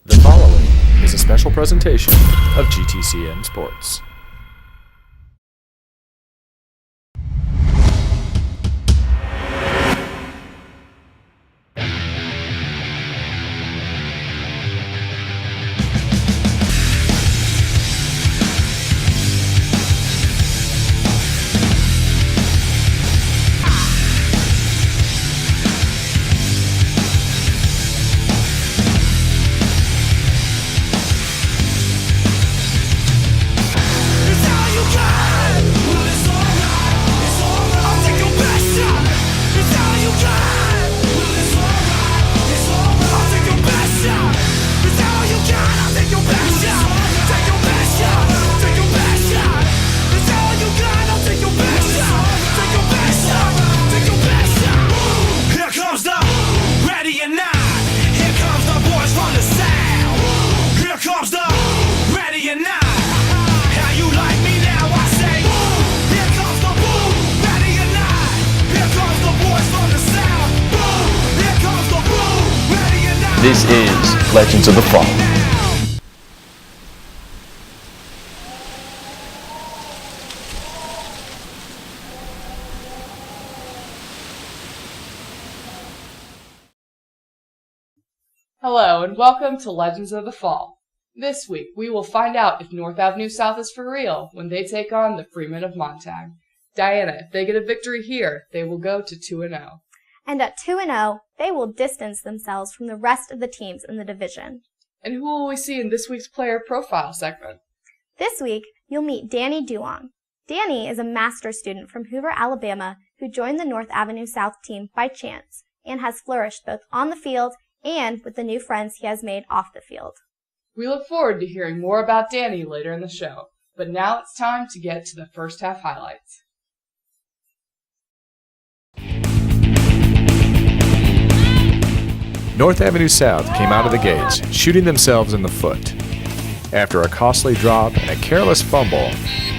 The following is a special presentation of GTCM Sports. This is Legends of the Fall. Hello and welcome to Legends of the Fall. This week we will find out if North Avenue South is for real when they take on the Freemen of Montague. Diana, if they get a victory here, they will go to 2-0. And at 2-0, they will distance themselves from the rest of the teams in the division. And who will we see in this week's player profile segment? This week, you'll meet Danny Duong. Danny is a master's student from Hoover, Alabama, who joined the North Avenue South team by chance and has flourished both on the field and with the new friends he has made off the field. We look forward to hearing more about Danny later in the show, but now it's time to get to the first half highlights. North Avenue South came out of the gates, shooting themselves in the foot. After a costly drop and a careless fumble,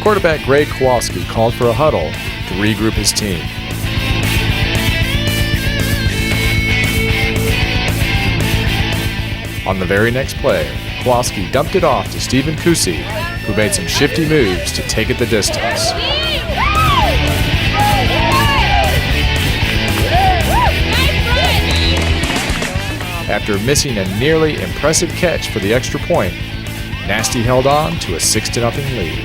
quarterback Greg Kowalski called for a huddle to regroup his team. On the very next play, Kowalski dumped it off to Stephen Kusi, who made some shifty moves to take it the distance. After missing a nearly impressive catch for the extra point, Nasty held on to a 6-0 lead.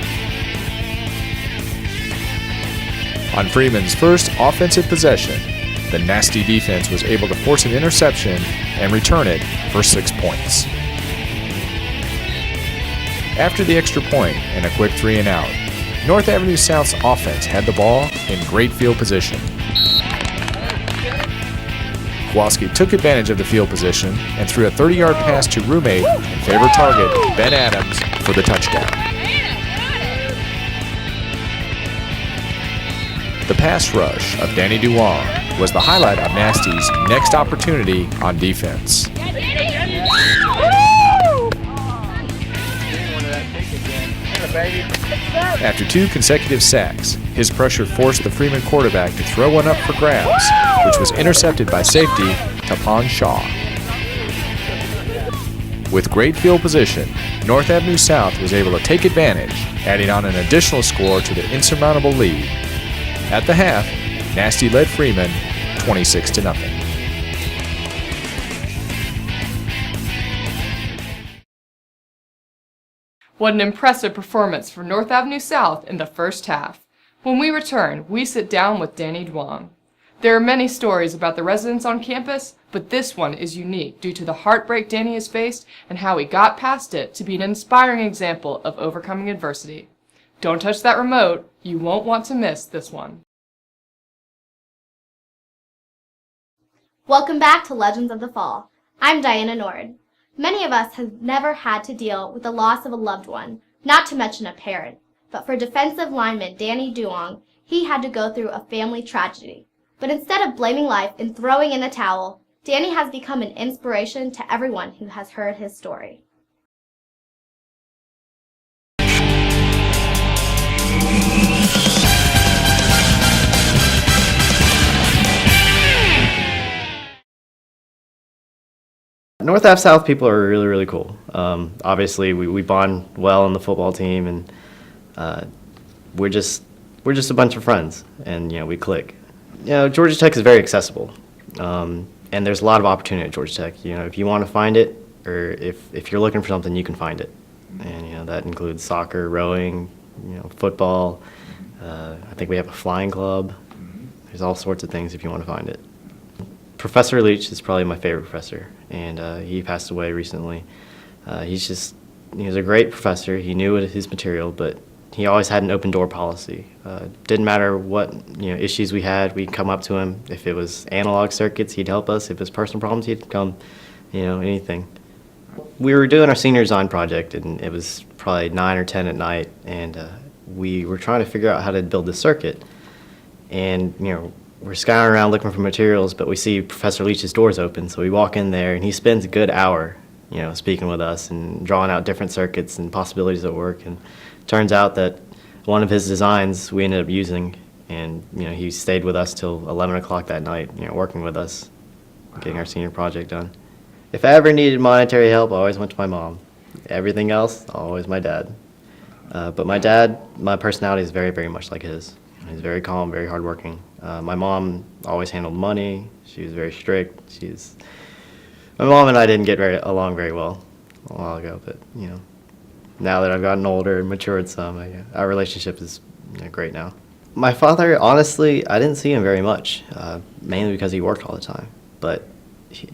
On Freeman's first offensive possession, the Nasty defense was able to force an interception and return it for 6 points. After the extra point and a quick 3-and-out, North Avenue South's offense had the ball in great field position. Kowalski took advantage of the field position and threw a 30-yard pass to roommate and favorite target, Ben Adams, for the touchdown. The pass rush of Danny Duong was the highlight of Nasty's next opportunity on defense. After 2 consecutive sacks, his pressure forced the Freeman quarterback to throw one up for grabs, which was intercepted by safety Tapan Shaw. With great field position, North Avenue South was able to take advantage, adding on an additional score to the insurmountable lead. At the half, Nasty led Freeman 26-0. What an impressive performance for North Avenue South in the first half. When we return, we sit down with Danny Duong. There are many stories about the residents on campus, but this one is unique due to the heartbreak Danny has faced and how he got past it to be an inspiring example of overcoming adversity. Don't touch that remote, you won't want to miss this one. Welcome back to Legends of the Fall. I'm Diana Nord. Many of us have never had to deal with the loss of a loved one, not to mention a parent. But for defensive lineman Danny Duong, he had to go through a family tragedy. But instead of blaming life and throwing in the towel, Danny has become an inspiration to everyone who has heard his story. North Ave South people are really, really cool. Obviously, we bond well on the football team, and we're just a bunch of friends, and we click. Georgia Tech is very accessible, and there's a lot of opportunity at Georgia Tech. If you want to find it, or if you're looking for something, you can find it, and that includes soccer, rowing, football. I think we have a flying club. There's all sorts of things if you want to find it. Professor Leach is probably my favorite professor, and he passed away recently. He was a great professor. He knew his material, but he always had an open door policy. Didn't matter what issues we had, we'd come up to him. If it was analog circuits, he'd help us. If it was personal problems, he'd come, anything. We were doing our senior design project, and it was probably 9 or 10 at night, and we were trying to figure out how to build this circuit. And we're scouring around looking for materials, but we see Professor Leach's doors open, so we walk in there, and he spends a good hour, speaking with us and drawing out different circuits and possibilities at work. And it turns out that one of his designs we ended up using, and he stayed with us till 11 o'clock that night, working with us, getting our senior project done. If I ever needed monetary help, I always went to my mom. Everything else, always my dad. But my dad, my personality is very, very much like his. He's very calm, very hardworking. My mom always handled money. She was very strict. My mom and I didn't get along very well a while ago, but now that I've gotten older and matured some, our relationship is great now. My father, honestly, I didn't see him very much, mainly because he worked all the time. But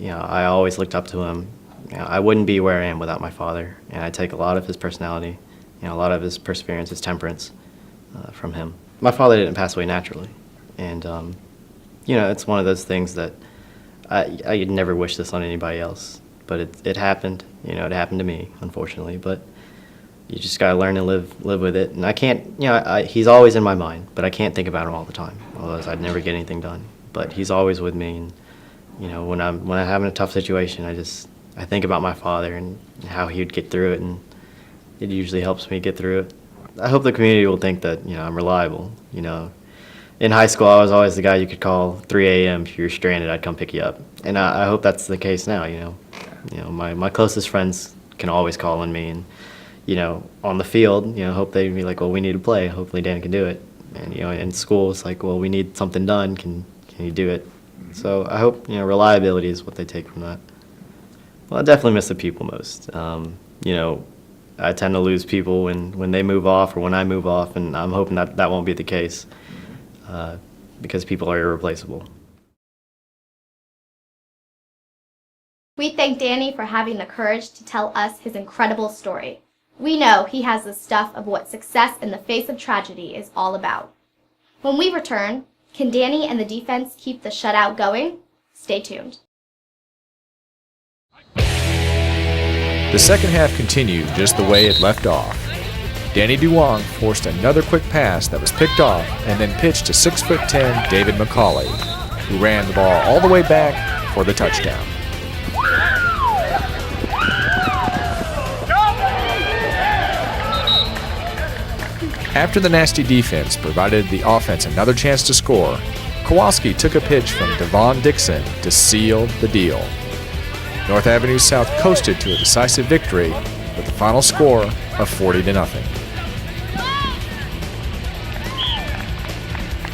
I always looked up to him. I wouldn't be where I am without my father, and I take a lot of his personality, a lot of his perseverance, his temperance from him. My father didn't pass away naturally, and it's one of those things that I never wish this on anybody else, but it happened. It happened to me, unfortunately. But you just gotta learn to live with it. And I can't. He's always in my mind, but I can't think about him all the time. Otherwise, I'd never get anything done. But he's always with me, and when I'm having a tough situation, I think about my father and how he would get through it, and it usually helps me get through it. I hope the community will think that I'm reliable. In high school, I was always the guy you could call 3 a.m. if you were stranded. I'd come pick you up, and I hope that's the case now. My closest friends can always call on me, and on the field, hope they'd be like, well, we need to play. Hopefully, Dan can do it. And in school, it's like, well, we need something done. Can you do it? So I hope reliability is what they take from that. Well, I definitely miss the people most. I tend to lose people when they move off or when I move off, and I'm hoping that won't be the case because people are irreplaceable. We thank Danny for having the courage to tell us his incredible story. We know he has the stuff of what success in the face of tragedy is all about. When we return, can Danny and the defense keep the shutout going? Stay tuned. The second half continued just the way it left off. Danny Duong forced another quick pass that was picked off and then pitched to 6'10" David McCauley, who ran the ball all the way back for the touchdown. After the nasty defense provided the offense another chance to score, Kowalski took a pitch from Devon Dixon to seal the deal. North Avenue South coasted to a decisive victory with the final score of 40-0.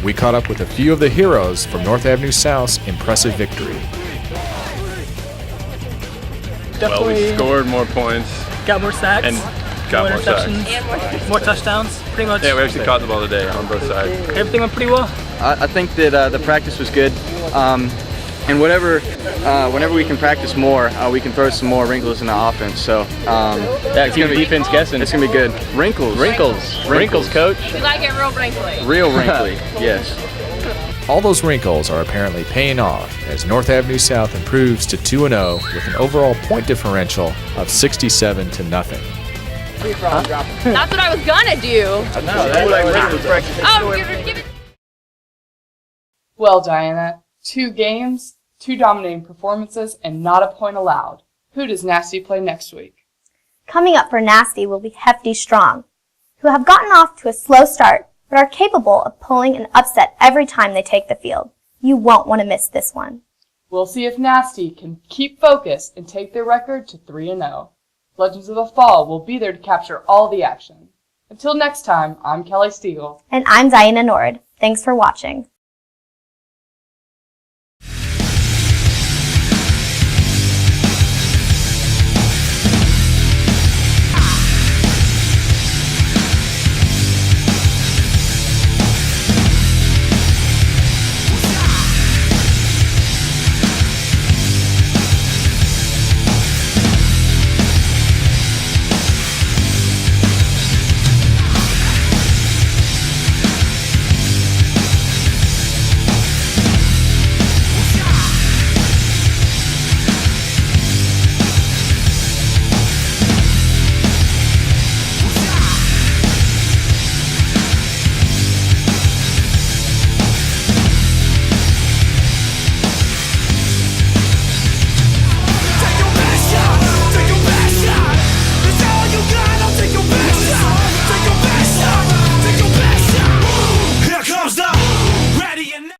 We caught up with a few of the heroes from North Avenue South's impressive victory. Well, we scored more points. Got more sacks. And got more sacks. And more touchdowns, pretty much. Yeah, we actually caught the ball today on both sides. Everything went pretty well. I think that the practice was good. And whenever we can practice more, we can throw some more wrinkles in the offense. So Keep the defense guessing. it's gonna be good. Wrinkles, Coach. You like it real wrinkly. real wrinkly. Yes. All those wrinkles are apparently paying off as North Avenue South improves to 2-0 with an overall point differential of 67-0. That's what I was gonna do. Oh, give it. Well, Diana, 2 games, 2 dominating performances, and not a point allowed. Who does Nasty play next week? Coming up for Nasty will be Hefty Strong, who have gotten off to a slow start but are capable of pulling an upset every time they take the field. You won't want to miss this one. We'll see if Nasty can keep focus and take their record to 3-0. Legends of the Fall will be there to capture all the action. Until next time, I'm Kelly Stiegel. And I'm Diana Nord. Thanks for watching.